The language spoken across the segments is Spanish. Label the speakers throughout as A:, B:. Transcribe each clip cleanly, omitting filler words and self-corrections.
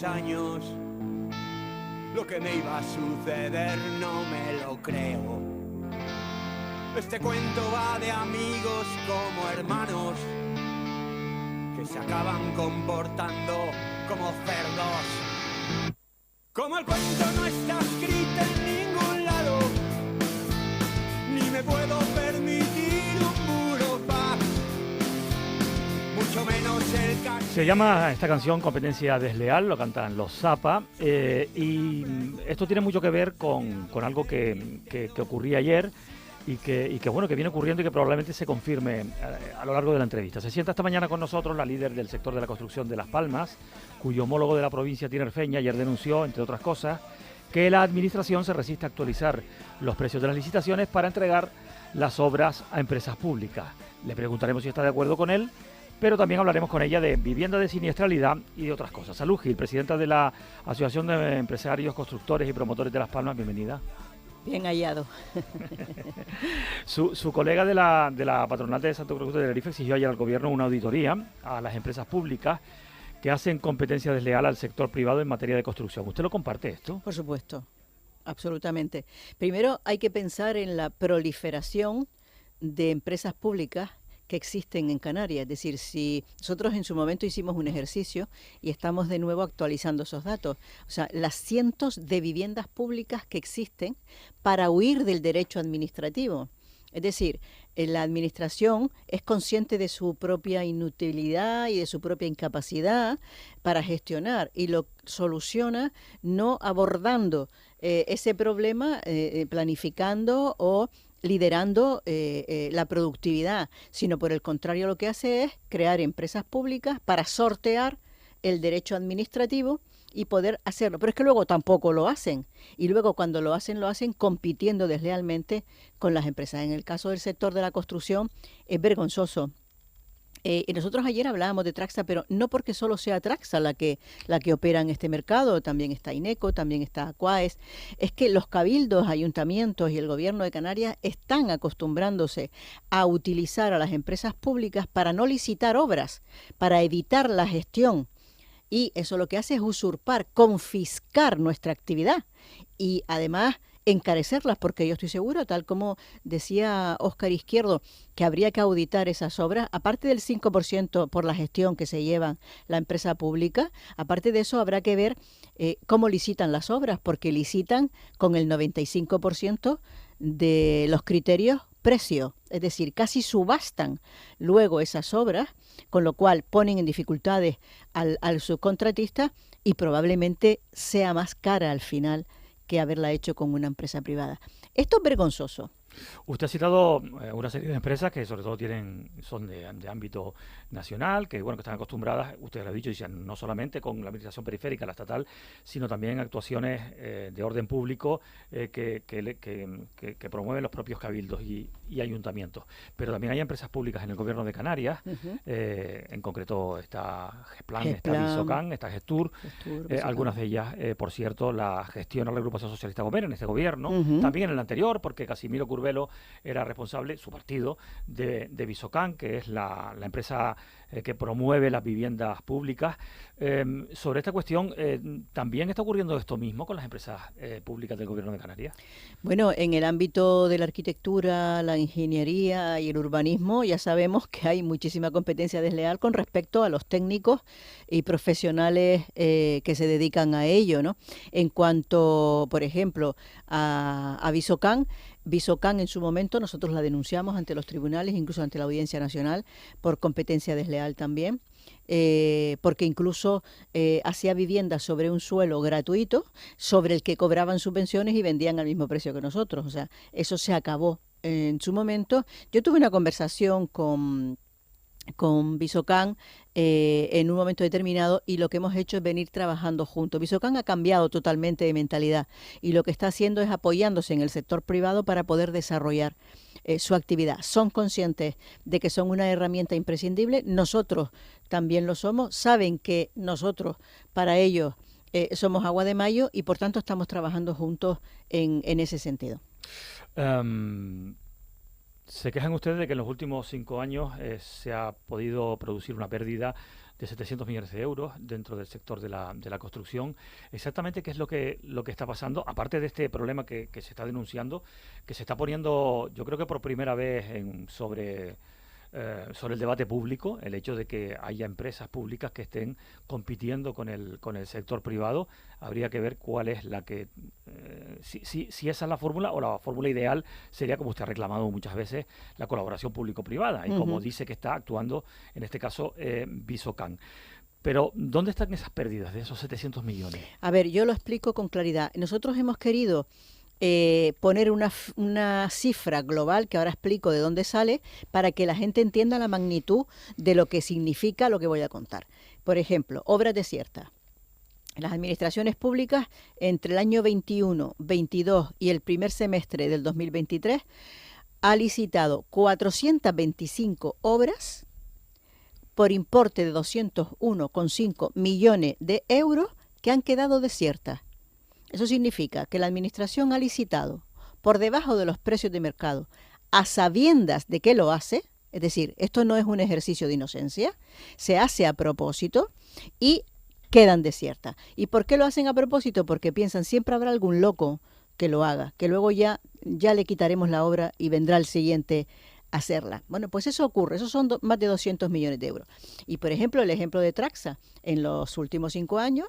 A: tantos años. Lo que me iba a suceder no me lo creo. Este cuento va de amigos como hermanos que se acaban comportando como cerdos. Como el cuento no está escrito en ningún lado, ni me puedo permitir un puro paz, mucho menos el caso.
B: Se llama esta canción Competencia Desleal, lo cantan los Zappa, y esto tiene mucho que ver con algo que ocurría ayer y que bueno, que viene ocurriendo y que probablemente se confirme a lo largo de la entrevista. Se sienta esta mañana con nosotros la líder del sector de la construcción de Las Palmas, cuyo homólogo de la provincia tinerfeña ayer denunció, entre otras cosas, que la administración se resiste a actualizar los precios de las licitaciones para entregar las obras a empresas públicas. Le preguntaremos si está de acuerdo con él, pero también hablaremos con ella de vivienda de siniestralidad y de otras cosas. Salud Gil, presidenta de la Asociación de Empresarios, Constructores y Promotores de Las Palmas, bienvenida.
C: Bien hallado.
B: Su colega de la patronal de Santo Cruz de Tenerife exigió ayer al gobierno una auditoría a las empresas públicas que hacen competencia desleal al sector privado en materia de construcción. ¿Usted lo comparte esto?
C: Por supuesto, absolutamente. Primero hay que pensar en la proliferación de empresas públicas que existen en Canarias. Es decir, si nosotros en su momento hicimos un ejercicio y estamos de nuevo actualizando esos datos, o sea, las cientos de viviendas públicas que existen para huir del derecho administrativo. Es decir, la administración es consciente de su propia inutilidad y de su propia incapacidad para gestionar y lo soluciona no abordando ese problema, planificando o liderando la productividad, sino por el contrario lo que hace es crear empresas públicas para sortear el derecho administrativo y poder hacerlo. Pero es que luego tampoco lo hacen. Y luego cuando lo hacen compitiendo deslealmente con las empresas. En el caso del sector de la construcción es vergonzoso. Y nosotros ayer hablábamos de Traxa, pero no porque solo sea Traxa la que opera en este mercado, también está INECO, también está Aquaes. Es que los cabildos, ayuntamientos y el gobierno de Canarias están acostumbrándose a utilizar a las empresas públicas para no licitar obras, para evitar la gestión. Y eso lo que hace es usurpar, confiscar nuestra actividad y además encarecerlas, porque yo estoy seguro, tal como decía Óscar Izquierdo, que habría que auditar esas obras, aparte del 5% por la gestión que se lleva la empresa pública, aparte de eso habrá que ver cómo licitan las obras, porque licitan con el 95% de los criterios precio, es decir, casi subastan luego esas obras, con lo cual ponen en dificultades al subcontratista y probablemente sea más cara al final que haberla hecho con una empresa privada. Esto es vergonzoso.
B: Usted ha citado una serie de empresas que sobre todo son de ámbito nacional, que bueno, que están acostumbradas, usted lo ha dicho, no solamente con la administración periférica, la estatal, sino también actuaciones de orden público que promueven los propios cabildos y ayuntamientos. Pero también hay empresas públicas en el gobierno de Canarias, en concreto está GESPLAN, está Visocan, está Gestur, algunas de ellas, por cierto, la gestiona la agrupación socialista Gomera en este gobierno, también en el anterior, porque Casimiro Curbelo era responsable, su partido, de Visocan, que es la empresa que promueve las viviendas públicas. Sobre esta cuestión, ¿también está ocurriendo esto mismo con las empresas públicas del gobierno de Canarias?
C: Bueno, en el ámbito de la arquitectura, la ingeniería y el urbanismo ya sabemos que hay muchísima competencia desleal con respecto a los técnicos y profesionales que se dedican a ello, ¿no? En cuanto, por ejemplo, a Visocan en su momento nosotros la denunciamos ante los tribunales, incluso ante la Audiencia Nacional, por competencia desleal también, porque incluso hacía viviendas sobre un suelo gratuito, sobre el que cobraban subvenciones y vendían al mismo precio que nosotros. O sea, eso se acabó en su momento. Yo tuve una conversación con Visocan en un momento determinado y lo que hemos hecho es venir trabajando juntos. Visocan ha cambiado totalmente de mentalidad y lo que está haciendo es apoyándose en el sector privado para poder desarrollar su actividad. Son conscientes de que son una herramienta imprescindible, nosotros también lo somos, saben que nosotros para ellos somos agua de mayo y por tanto estamos trabajando juntos en ese sentido.
B: Se quejan ustedes de que en los últimos 5 años se ha podido producir una pérdida de 700 millones de euros dentro del sector de la construcción. Exactamente qué es lo que está pasando, aparte de este problema que se está denunciando, que se está poniendo, yo creo que por primera vez sobre el debate público, el hecho de que haya empresas públicas que estén compitiendo con el sector privado. Habría que ver cuál es la que, si esa es la fórmula, o la fórmula ideal sería, como usted ha reclamado muchas veces, la colaboración público-privada, y como dice que está actuando, en este caso, Visocan. Pero, ¿dónde están esas pérdidas de esos 700 millones?
C: A ver, yo lo explico con claridad. Nosotros hemos querido poner una cifra global, que ahora explico de dónde sale, para que la gente entienda la magnitud de lo que significa lo que voy a contar. Por ejemplo, obras desiertas. Las administraciones públicas, entre el año 21, 22 y el primer semestre del 2023, ha licitado 425 obras por importe de 201,5 millones de euros que han quedado desiertas. Eso significa que la administración ha licitado por debajo de los precios de mercado, a sabiendas de que lo hace, es decir, esto no es un ejercicio de inocencia, se hace a propósito y quedan desiertas. ¿Y por qué lo hacen a propósito? Porque piensan, siempre habrá algún loco que lo haga, que luego ya le quitaremos la obra y vendrá el siguiente a hacerla. Bueno, pues eso ocurre, esos son más de 200 millones de euros. Y por ejemplo, el ejemplo de Traxa, en los últimos 5 años,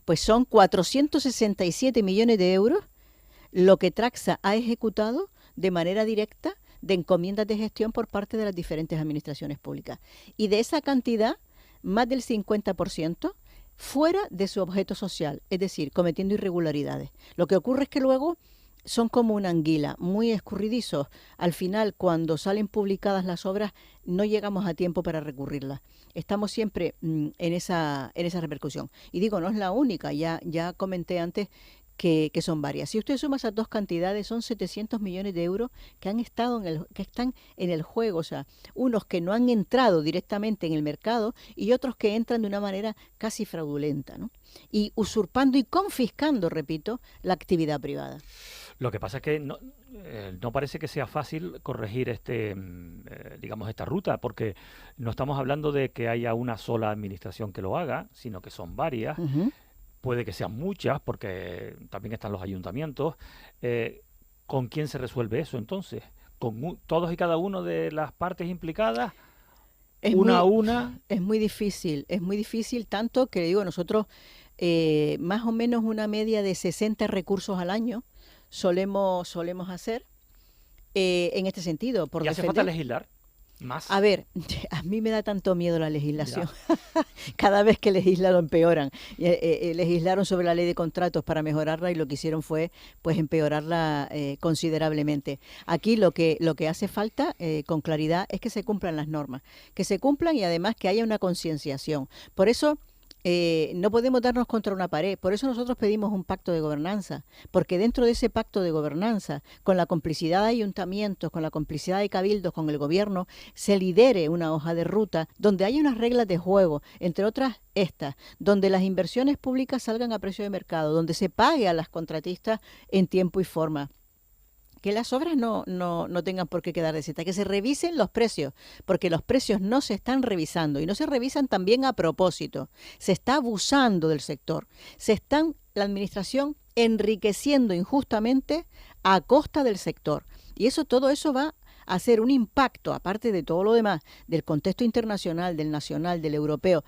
C: pues son 467 millones de euros lo que Traxa ha ejecutado de manera directa de encomiendas de gestión por parte de las diferentes administraciones públicas. Y de esa cantidad, más del 50% fuera de su objeto social, es decir, cometiendo irregularidades. Lo que ocurre es que luego son como una anguila, muy escurridizos. Al final, cuando salen publicadas las obras, no llegamos a tiempo para recurrirlas. Estamos siempre en esa repercusión. Y digo, no es la única, ya comenté antes que son varias. Si usted suma esas dos cantidades, son 700 millones de euros que están en el juego, o sea, unos que no han entrado directamente en el mercado y otros que entran de una manera casi fraudulenta, ¿no? Y usurpando y confiscando, repito, la actividad privada.
B: Lo que pasa es que no parece que sea fácil corregir esta ruta, porque no estamos hablando de que haya una sola administración que lo haga, sino que son varias. Puede que sean muchas, porque también están los ayuntamientos. ¿Con quién se resuelve eso entonces? ¿Con todos y cada uno de las partes implicadas? ¿Una a una?
C: Es muy difícil, tanto que digo, nosotros más o menos una media de 60 recursos al año solemos hacer en este sentido.
B: ¿Y hace falta legislar más?
C: A ver, a mí me da tanto miedo la legislación. Cada vez que legislan lo empeoran. Legislaron sobre la ley de contratos para mejorarla y lo que hicieron fue pues empeorarla considerablemente. Aquí lo que hace falta con claridad es que se cumplan las normas, que se cumplan y además que haya una concienciación. Por eso no podemos darnos contra una pared. Por eso nosotros pedimos un pacto de gobernanza, porque dentro de ese pacto de gobernanza, con la complicidad de ayuntamientos, con la complicidad de cabildos, con el gobierno, se lidere una hoja de ruta donde haya unas reglas de juego, entre otras estas, donde las inversiones públicas salgan a precio de mercado, donde se pague a las contratistas en tiempo y forma. Que las obras no tengan por qué quedar desiertas, que se revisen los precios, porque los precios no se están revisando y no se revisan también a propósito. Se está abusando del sector, la administración enriqueciendo injustamente a costa del sector. Y todo eso va a hacer un impacto, aparte de todo lo demás, del contexto internacional, del nacional, del europeo.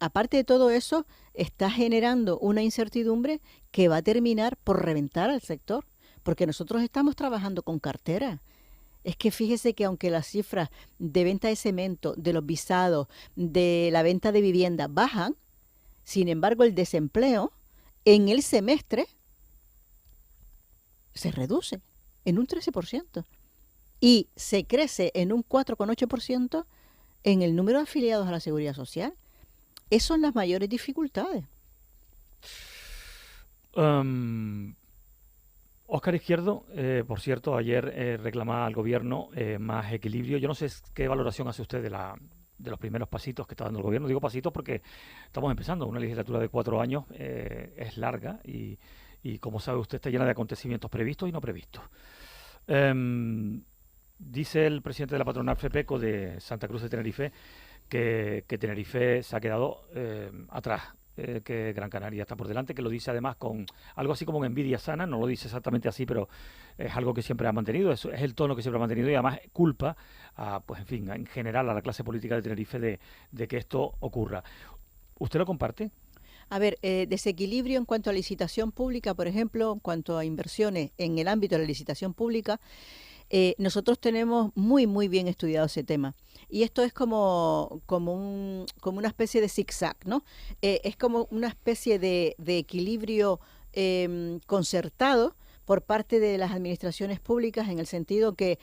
C: Aparte de todo eso, está generando una incertidumbre que va a terminar por reventar al sector. Porque nosotros estamos trabajando con cartera. Es que fíjese que aunque las cifras de venta de cemento, de los visados, de la venta de vivienda bajan, sin embargo el desempleo en el semestre se reduce en un 13% y se crece en un 4,8% en el número de afiliados a la Seguridad Social. Esas son las mayores dificultades.
B: Óscar Izquierdo, por cierto, ayer reclamaba al gobierno más equilibrio. Yo no sé qué valoración hace usted de los primeros pasitos que está dando el gobierno. Digo pasitos porque estamos empezando. Una legislatura de 4 años es larga y como sabe usted, está llena de acontecimientos previstos y no previstos. Dice el presidente de la patronal FEPECO de Santa Cruz de Tenerife que Tenerife se ha quedado atrás, que Gran Canaria está por delante, que lo dice además con algo así como una envidia sana, no lo dice exactamente así, pero es algo que siempre ha mantenido, es el tono que siempre ha mantenido y además culpa, pues en fin, en general a la clase política de Tenerife de que esto ocurra. ¿Usted lo comparte?
C: A ver, desequilibrio en cuanto a licitación pública, por ejemplo, en cuanto a inversiones en el ámbito de la licitación pública. Nosotros tenemos muy bien estudiado ese tema. Y esto es como una especie de zigzag, ¿no? Es como una especie de equilibrio concertado por parte de las administraciones públicas, en el sentido que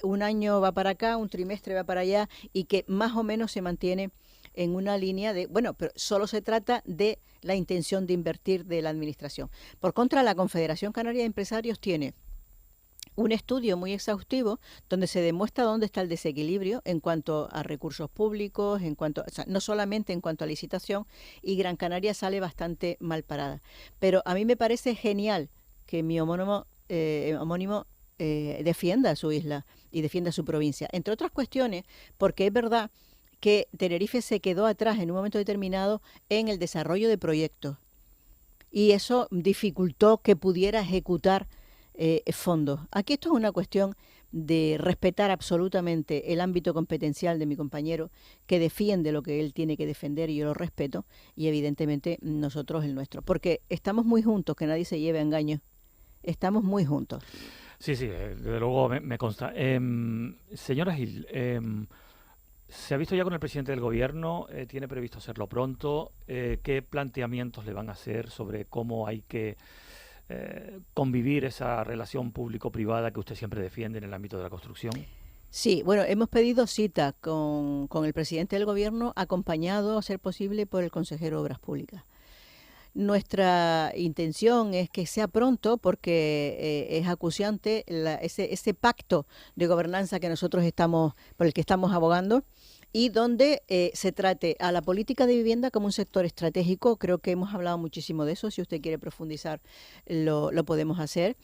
C: un año va para acá, un trimestre va para allá, y que más o menos se mantiene en una línea de, bueno, pero solo se trata de la intención de invertir de la administración. Por contra, la Confederación Canaria de Empresarios tiene un estudio muy exhaustivo donde se demuestra dónde está el desequilibrio en cuanto a recursos públicos, o sea, no solamente en cuanto a licitación, y Gran Canaria sale bastante mal parada. Pero a mí me parece genial que mi homónimo defienda su isla y defienda su provincia, entre otras cuestiones, porque es verdad que Tenerife se quedó atrás en un momento determinado en el desarrollo de proyectos, y eso dificultó que pudiera ejecutar fondos. Aquí esto es una cuestión de respetar absolutamente el ámbito competencial de mi compañero, que defiende lo que él tiene que defender, y yo lo respeto, y evidentemente nosotros el nuestro, porque estamos muy juntos, que nadie se lleve a engaño, estamos muy juntos.
B: Sí, desde luego me consta. Señora Gil, ¿se ha visto ya con el presidente del gobierno? ¿Tiene previsto hacerlo pronto? ¿Qué planteamientos le van a hacer sobre cómo hay que convivir esa relación público-privada que usted siempre defiende en el ámbito de la construcción?
C: Sí, bueno, hemos pedido cita con el presidente del gobierno, acompañado, a ser posible, por el consejero de Obras Públicas. Nuestra intención es que sea pronto, porque es acuciante ese pacto de gobernanza que nosotros por el que estamos abogando, y donde se trate a la política de vivienda como un sector estratégico. Creo que hemos hablado muchísimo de eso. Si usted quiere profundizar, lo podemos hacer.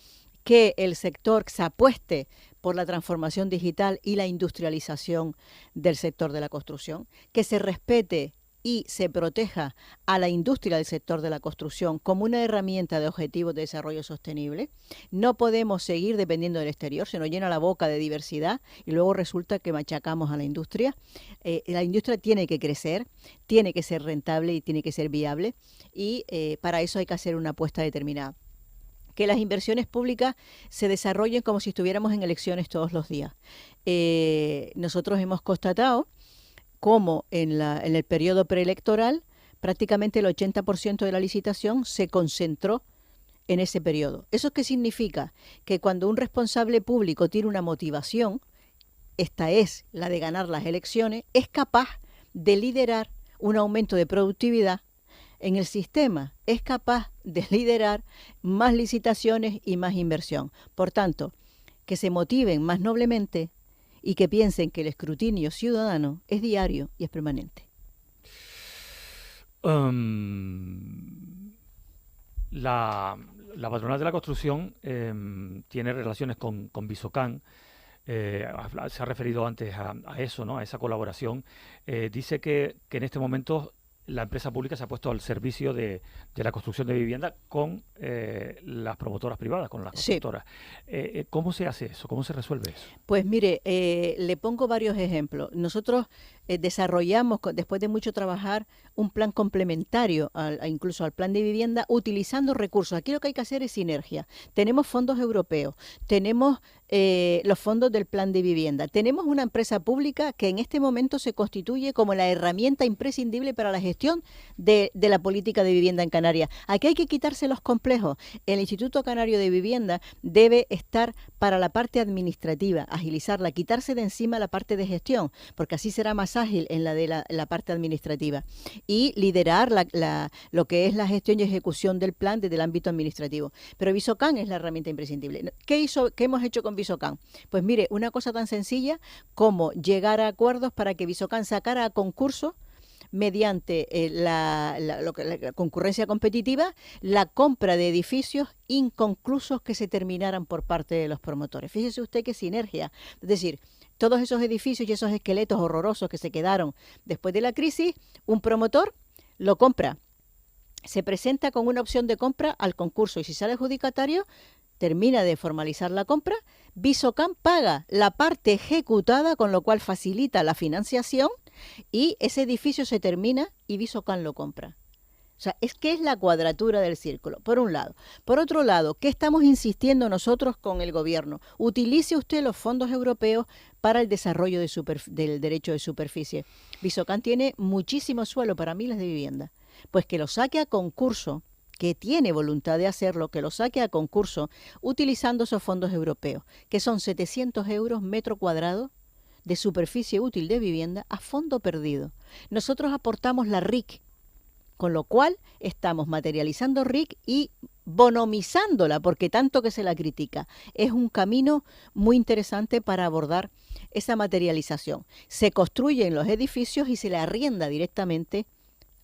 C: Que el sector se apueste por la transformación digital y la industrialización del sector de la construcción, que se respete y se proteja a la industria del sector de la construcción como una herramienta de objetivos de desarrollo sostenible. No podemos seguir dependiendo del exterior, se nos llena la boca de diversidad y luego resulta que machacamos a la industria. La industria tiene que crecer, tiene que ser rentable y tiene que ser viable, y para eso hay que hacer una apuesta determinada. Que las inversiones públicas se desarrollen como si estuviéramos en elecciones todos los días. Nosotros hemos constatado cómo en el periodo preelectoral prácticamente el 80% de la licitación se concentró en ese periodo. ¿Eso qué significa? Que cuando un responsable público tiene una motivación, esta es la de ganar las elecciones, es capaz de liderar un aumento de productividad en el sistema, es capaz de liderar más licitaciones y más inversión. Por tanto, que se motiven más noblemente y que piensen que el escrutinio ciudadano es diario y es permanente.
B: La patronal de la construcción tiene relaciones con Visocan. Se ha referido antes a eso, ¿no? A esa colaboración. Dice que en este momento la empresa pública se ha puesto al servicio de la construcción de vivienda con las promotoras privadas, con las constructoras. Sí. ¿Cómo se hace eso? ¿Cómo se resuelve eso?
C: Pues mire, le pongo varios ejemplos. Nosotros desarrollamos, después de mucho trabajar, un plan complementario incluso al plan de vivienda, utilizando recursos. Aquí lo que hay que hacer es sinergia. Tenemos fondos europeos, tenemos los fondos del plan de vivienda, tenemos una empresa pública que en este momento se constituye como la herramienta imprescindible para la gestión de la política de vivienda en Canarias. Aquí hay que quitarse los complejos. El Instituto Canario de Vivienda debe estar para la parte administrativa, agilizarla, quitarse de encima la parte de gestión, porque así será más ágil en la de la parte administrativa, y liderar lo que es la gestión y ejecución del plan desde el ámbito administrativo. Pero Visocan es la herramienta imprescindible. ¿Qué hemos hecho con Visocan? Pues mire, una cosa tan sencilla como llegar a acuerdos para que Visocan sacara a concurso mediante la concurrencia competitiva, la compra de edificios inconclusos que se terminaran por parte de los promotores. Fíjese usted qué sinergia. Es decir, todos esos edificios y esos esqueletos horrorosos que se quedaron después de la crisis, un promotor lo compra, se presenta con una opción de compra al concurso y si sale adjudicatario, termina de formalizar la compra, Visocam paga la parte ejecutada, con lo cual facilita la financiación y ese edificio se termina y Visocam lo compra. O sea, es que es la cuadratura del círculo, por un lado. Por otro lado, ¿qué estamos insistiendo nosotros con el gobierno? Utilice usted los fondos europeos para el desarrollo del derecho de superficie. Visocam tiene muchísimo suelo para miles de viviendas. Pues que lo saque a concurso, que tiene voluntad de hacerlo, que lo saque a concurso utilizando esos fondos europeos, que son 700 euros metro cuadrado de superficie útil de vivienda a fondo perdido. Nosotros aportamos la RIC, con lo cual estamos materializando RIC y bonomizándola, porque tanto que se la critica. Es un camino muy interesante para abordar esa materialización. Se construyen los edificios y se le arrienda directamente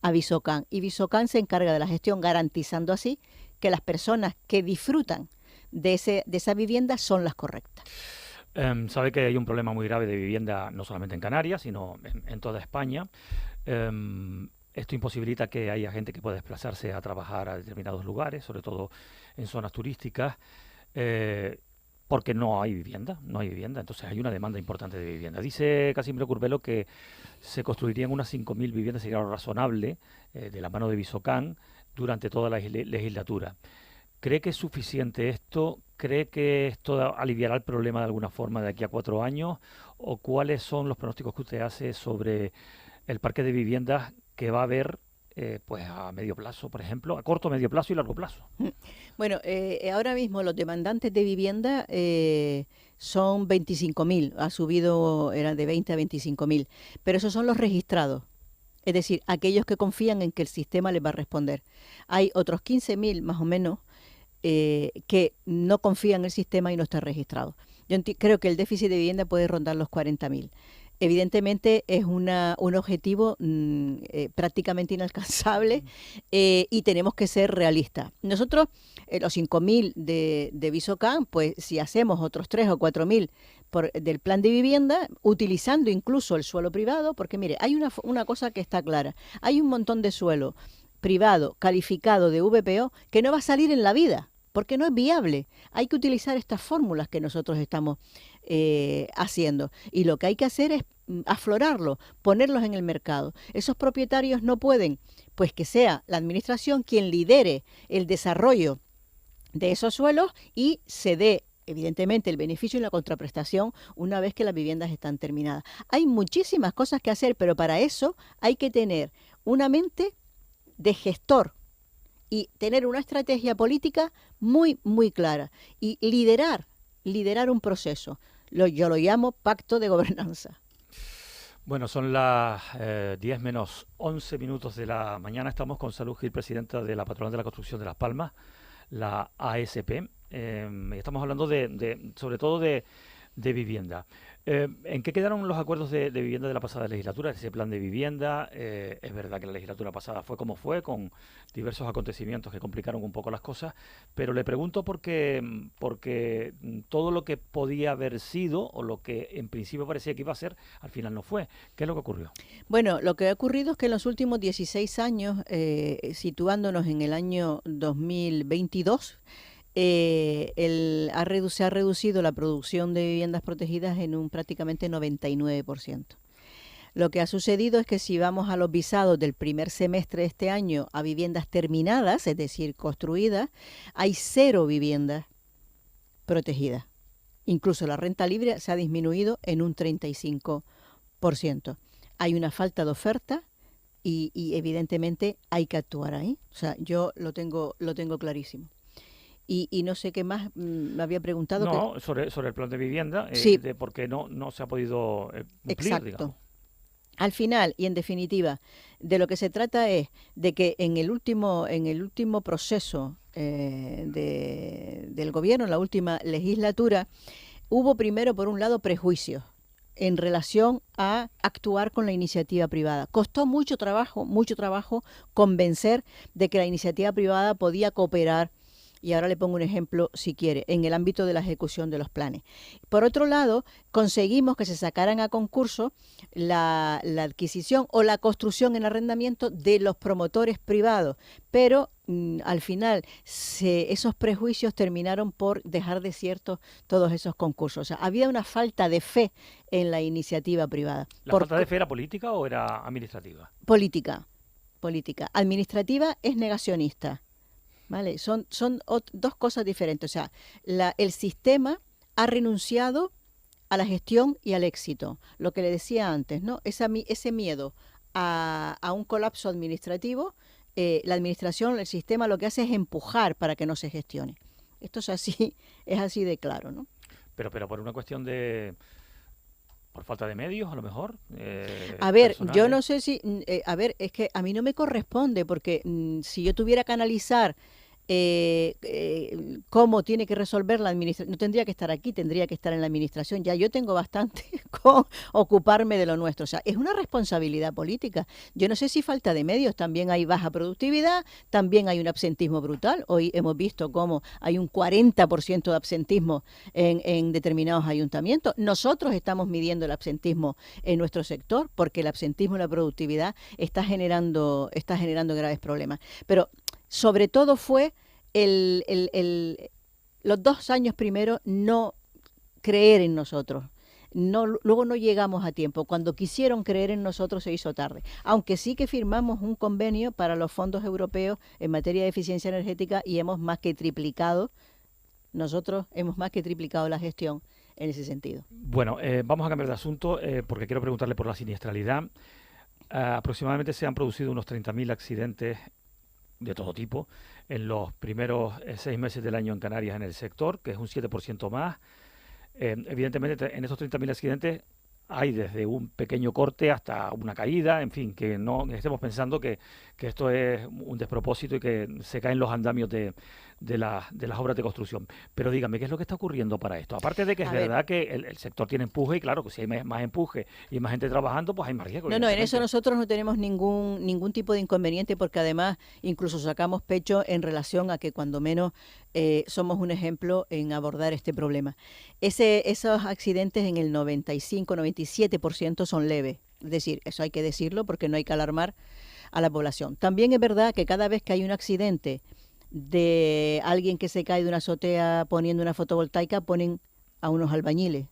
C: a Visocam, y Visocam se encarga de la gestión, garantizando así que las personas que disfrutan de esa vivienda son las correctas.
B: Sabe que hay un problema muy grave de vivienda no solamente en Canarias, sino en toda España. Esto imposibilita que haya gente que pueda desplazarse a trabajar a determinados lugares, sobre todo en zonas turísticas, porque no hay vivienda, entonces hay una demanda importante de vivienda. Dice Casimiro Curbelo que se construirían unas 5.000 viviendas, sería lo razonable, de la mano de Visocam, durante toda la legislatura. ¿Cree que es suficiente esto? ¿Cree que esto aliviará el problema de alguna forma de aquí a 4 años? ¿O cuáles son los pronósticos que usted hace sobre el parque de viviendas que va a haber pues a medio plazo, por ejemplo, a corto, medio plazo y largo plazo?
C: Bueno, ahora mismo los demandantes de vivienda son 25.000, ha subido, eran de 20 a 25.000, pero esos son los registrados, es decir, aquellos que confían en que el sistema les va a responder. Hay otros 15.000 más o menos que no confían en el sistema y no están registrados. Yo creo que el déficit de vivienda puede rondar los 40.000. Evidentemente es un objetivo prácticamente inalcanzable y tenemos que ser realistas. Nosotros, los 5.000 de Visocam, pues si hacemos otros 3 o 4.000 del plan de vivienda, utilizando incluso el suelo privado, porque mire, hay una cosa que está clara, hay un montón de suelo privado calificado de VPO que no va a salir en la vida, porque no es viable. Hay que utilizar estas fórmulas que nosotros estamos haciendo. Y lo que hay que hacer es aflorarlo, ponerlos en el mercado. Esos propietarios no pueden, pues que sea la administración quien lidere el desarrollo de esos suelos y se dé, evidentemente, el beneficio y la contraprestación una vez que las viviendas están terminadas. Hay muchísimas cosas que hacer, pero para eso hay que tener una mente de gestor y tener una estrategia política muy, muy clara y liderar un proceso. Yo lo llamo pacto de gobernanza.
B: Bueno, son las 10 menos 11 minutos de la mañana. Estamos con Salud Gil, presidenta de la Patronal de la Construcción de Las Palmas, la ASP. Estamos hablando sobre todo de vivienda. ¿En qué quedaron los acuerdos de vivienda de la pasada legislatura? Ese plan de vivienda, es verdad que la legislatura pasada fue como fue, con diversos acontecimientos que complicaron un poco las cosas, pero le pregunto porque todo lo que podía haber sido, o lo que en principio parecía que iba a ser, al final no fue. ¿Qué es lo que ocurrió?
C: Bueno, lo que ha ocurrido es que en los últimos 16 años, situándonos en el año 2022, se ha reducido la producción de viviendas protegidas en un prácticamente 99%. Lo que ha sucedido es que si vamos a los visados del primer semestre de este año a viviendas terminadas, es decir, construidas, hay 0 viviendas protegidas. Incluso la renta libre se ha disminuido en un 35%. Hay una falta de oferta y evidentemente hay que actuar ahí. O sea, yo lo tengo clarísimo. Y no sé qué más me había preguntado.
B: No, sobre el plan de vivienda,
C: sí,
B: de por qué no se ha podido cumplir,
C: exacto.
B: Digamos.
C: Al final, y en definitiva, de lo que se trata es de que en el último proceso del gobierno, en la última legislatura, hubo primero, por un lado, prejuicios. en relación a actuar con la iniciativa privada. Costó mucho trabajo convencer de que la iniciativa privada podía cooperar, y ahora le pongo un ejemplo si quiere, en el ámbito de la ejecución de los planes. Por otro lado, conseguimos que se sacaran a concurso la adquisición o la construcción en arrendamiento de los promotores privados, pero al final esos prejuicios terminaron por dejar desiertos todos esos concursos. O sea, había una falta de fe en la iniciativa privada.
B: ¿La falta de fe era política o era administrativa?
C: Política. Administrativa es negacionista. ¿Vale? Son dos cosas diferentes. O sea, el sistema ha renunciado a la gestión y al éxito. Lo que le decía antes, ¿no? Ese miedo a un colapso administrativo, la administración, el sistema lo que hace es empujar para que no se gestione. Esto es así de claro, ¿no?
B: Pero por una cuestión de... por falta de medios, a lo mejor.
C: A ver, yo no sé si... es que a mí no me corresponde, porque si yo tuviera que analizar cómo tiene que resolver la administración, no tendría que estar aquí, tendría que estar en la administración. Ya yo tengo bastante con ocuparme de lo nuestro. O sea, es una responsabilidad política. Yo no sé si falta de medios, también hay baja productividad, también hay un absentismo brutal. Hoy hemos visto cómo hay un 40% de absentismo en determinados ayuntamientos. Nosotros estamos midiendo el absentismo en nuestro sector, porque el absentismo y la productividad está generando graves problemas. Pero sobre todo fue los 2 años primero no creer en nosotros. Luego no llegamos a tiempo. Cuando quisieron creer en nosotros se hizo tarde. Aunque sí que firmamos un convenio para los fondos europeos en materia de eficiencia energética y nosotros hemos más que triplicado la gestión en ese sentido.
B: Bueno, vamos a cambiar de asunto porque quiero preguntarle por la siniestralidad. Aproximadamente se han producido unos 30.000 accidentes de todo tipo en los primeros 6 meses del año en Canarias en el sector, que es un 7% más. Evidentemente, en esos 30.000 accidentes hay desde un pequeño corte hasta una caída, en fin, que no estemos pensando que esto es un despropósito y que se caen los andamios de las obras de construcción. Pero dígame, ¿qué es lo que está ocurriendo para esto? Aparte de que es verdad que el sector tiene empuje y claro, que si hay más empuje y más gente trabajando, pues hay más riesgo.
C: No, en eso nosotros no tenemos ningún tipo de inconveniente, porque además incluso sacamos pecho en relación a que cuando menos somos un ejemplo en abordar este problema. Esos accidentes en el 95-97% son leves. Es decir, eso hay que decirlo porque no hay que alarmar a la población. También es verdad que cada vez que hay un accidente de alguien que se cae de una azotea poniendo una fotovoltaica, ponen a unos albañiles.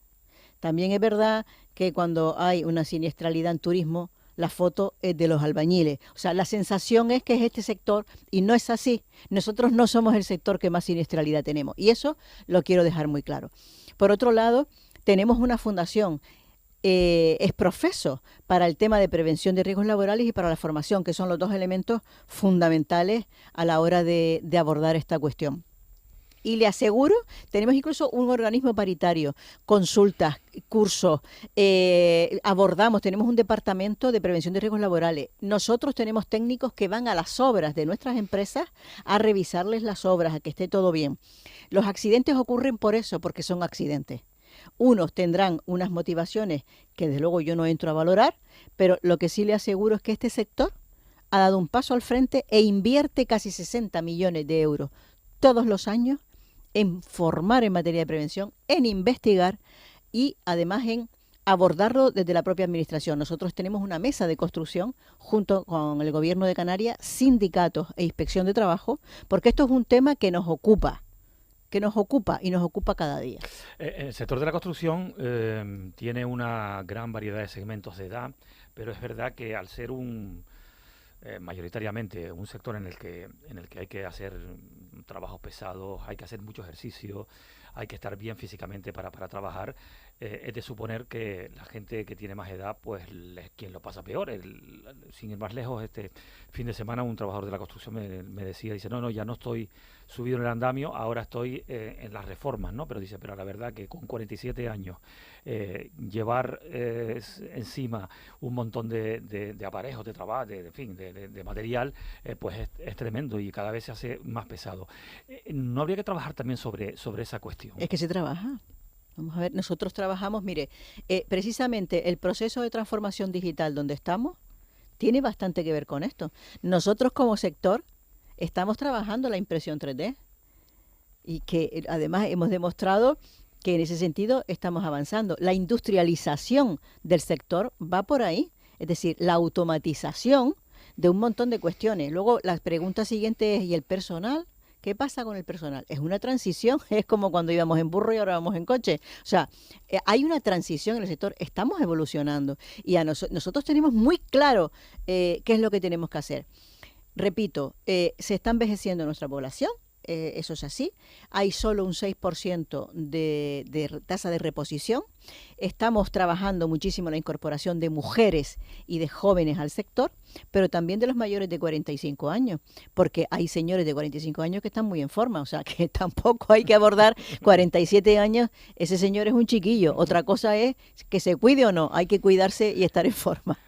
C: También es verdad que cuando hay una siniestralidad en turismo, la foto es de los albañiles. O sea, la sensación es que es este sector, y no es así. Nosotros no somos el sector que más siniestralidad tenemos, y eso lo quiero dejar muy claro. Por otro lado, tenemos una fundación es profeso para el tema de prevención de riesgos laborales y para la formación, que son los 2 elementos fundamentales a la hora de abordar esta cuestión. Y le aseguro, tenemos incluso un organismo paritario, consultas, cursos, tenemos un departamento de prevención de riesgos laborales. Nosotros tenemos técnicos que van a las obras de nuestras empresas a revisarles las obras, a que esté todo bien. Los accidentes ocurren por eso, porque son accidentes. Unos tendrán unas motivaciones que desde luego yo no entro a valorar, pero lo que sí le aseguro es que este sector ha dado un paso al frente e invierte casi 60 millones de euros todos los años en formar en materia de prevención, en investigar y además en abordarlo desde la propia administración. Nosotros tenemos una mesa de construcción junto con el Gobierno de Canarias, sindicatos e inspección de trabajo, porque esto es un tema que nos ocupa y nos ocupa cada día.
B: El sector de la construcción tiene una gran variedad de segmentos de edad, pero es verdad que al ser mayoritariamente un sector en el que hay que hacer trabajos pesados, hay que hacer mucho ejercicio, hay que estar bien físicamente para trabajar, es de suponer que la gente que tiene más edad pues es quien lo pasa peor. Sin ir más lejos, este fin de semana un trabajador de la construcción me decía, dice, no, ya no estoy subido en el andamio, ahora estoy en las reformas, ¿no? Pero dice, pero la verdad que con 47 años llevar encima un montón de aparejos de trabajo, de material, pues es tremendo y cada vez se hace más pesado. ¿No habría que trabajar también sobre esa cuestión?
C: Es que se trabaja. Vamos a ver, nosotros trabajamos, mire, precisamente el proceso de transformación digital donde estamos tiene bastante que ver con esto. Nosotros como sector estamos trabajando la impresión 3D y que además hemos demostrado que en ese sentido estamos avanzando. La industrialización del sector va por ahí, es decir, la automatización de un montón de cuestiones. Luego la pregunta siguiente es, ¿y el personal? ¿Qué pasa con el personal? Es una transición, es como cuando íbamos en burro y ahora vamos en coche. O sea, hay una transición en el sector, estamos evolucionando y nosotros tenemos muy claro qué es lo que tenemos que hacer. Repito, se está envejeciendo nuestra población, eso es así. Hay solo un 6% de tasa de reposición. Estamos trabajando muchísimo la incorporación de mujeres y de jóvenes al sector, pero también de los mayores de 45 años, porque hay señores de 45 años que están muy en forma, o sea que tampoco hay que abordar 47 años, ese señor es un chiquillo. Otra cosa es que se cuide o no, hay que cuidarse y estar en forma.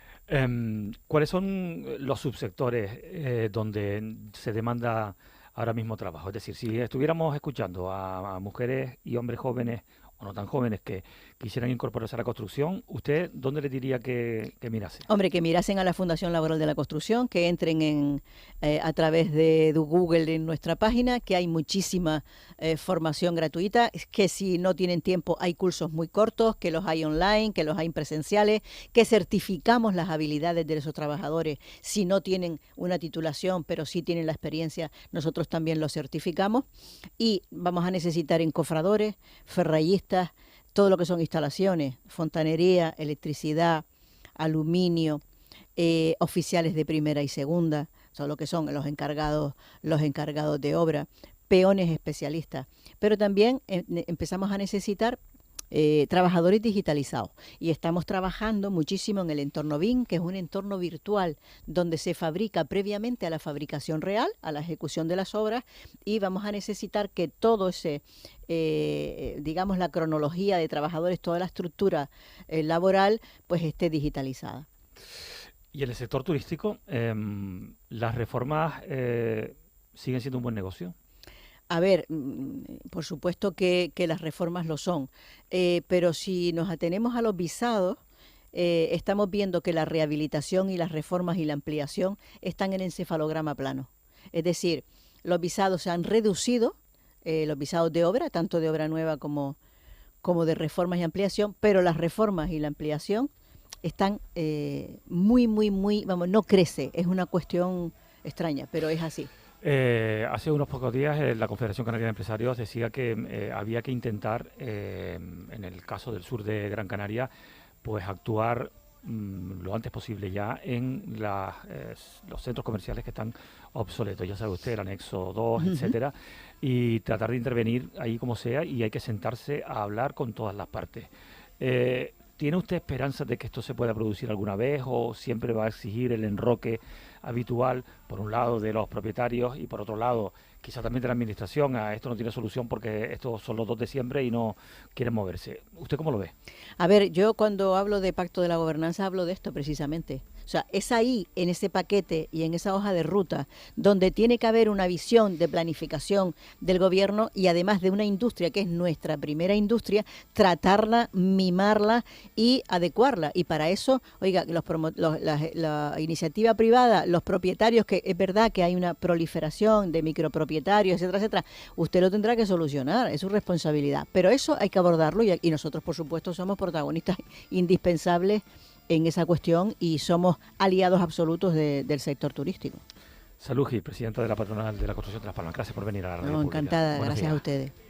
B: ¿Cuáles son los subsectores donde se demanda ahora mismo trabajo? Es decir, si estuviéramos escuchando a mujeres y hombres jóvenes o no tan jóvenes que quisieran incorporarse a la construcción, ¿usted dónde le diría que mirase?
C: Hombre, que mirasen a la Fundación Laboral de la Construcción, que entren a través de Google en nuestra página, que hay muchísima formación gratuita, que si no tienen tiempo hay cursos muy cortos, que los hay online, que los hay presenciales, que certificamos las habilidades de esos trabajadores. Si no tienen una titulación, pero sí tienen la experiencia, nosotros también los certificamos. Y vamos a necesitar encofradores, ferrallistas, todo lo que son instalaciones, fontanería, electricidad, aluminio, oficiales de primera y segunda, son lo que son los encargados de obra, peones especialistas. Pero también empezamos a necesitar trabajadores digitalizados y estamos trabajando muchísimo en el entorno BIM, que es un entorno virtual donde se fabrica previamente a la fabricación real, a la ejecución de las obras, y vamos a necesitar que todo ese digamos la cronología de trabajadores, toda la estructura laboral pues esté digitalizada.
B: Y en el sector turístico, las reformas siguen siendo un buen negocio.
C: A ver, por supuesto que las reformas lo son, pero si nos atenemos a los visados, estamos viendo que la rehabilitación y las reformas y la ampliación están en encefalograma plano. Es decir, los visados se han reducido, los visados de obra, tanto de obra nueva como de reformas y ampliación, pero las reformas y la ampliación están muy, vamos, no crece, es una cuestión extraña, pero es así.
B: Hace unos pocos días la Confederación Canaria de Empresarios decía que había que intentar, en el caso del sur de Gran Canaria, pues actuar lo antes posible ya en los centros comerciales que están obsoletos. Ya sabe usted, el anexo 2, etcétera, y tratar de intervenir ahí como sea, y hay que sentarse a hablar con todas las partes. ¿Tiene usted esperanza de que esto se pueda producir alguna vez o siempre va a exigir el enroque habitual, por un lado, de los propietarios y por otro lado, quizá también de la administración? Esto no tiene solución porque estos son los 2 de siempre y no quieren moverse. ¿Usted cómo lo ve?
C: A ver, yo cuando hablo de pacto de la gobernanza hablo de esto precisamente. O sea, es ahí, en ese paquete y en esa hoja de ruta, donde tiene que haber una visión de planificación del gobierno y además de una industria que es nuestra primera industria, tratarla, mimarla y adecuarla. Y para eso, oiga, la iniciativa privada, los propietarios, que es verdad que hay una proliferación de micropropietarios, etcétera, etcétera, usted lo tendrá que solucionar, es su responsabilidad. Pero eso hay que abordarlo y nosotros, por supuesto, somos protagonistas indispensables en esa cuestión y somos aliados absolutos del sector turístico.
B: Salugi, presidenta de la Patronal de la Construcción de Las Palmas. Gracias por venir a la Radio Pública.
C: Encantada,
B: Buenos
C: gracias
B: días.
C: a ustedes.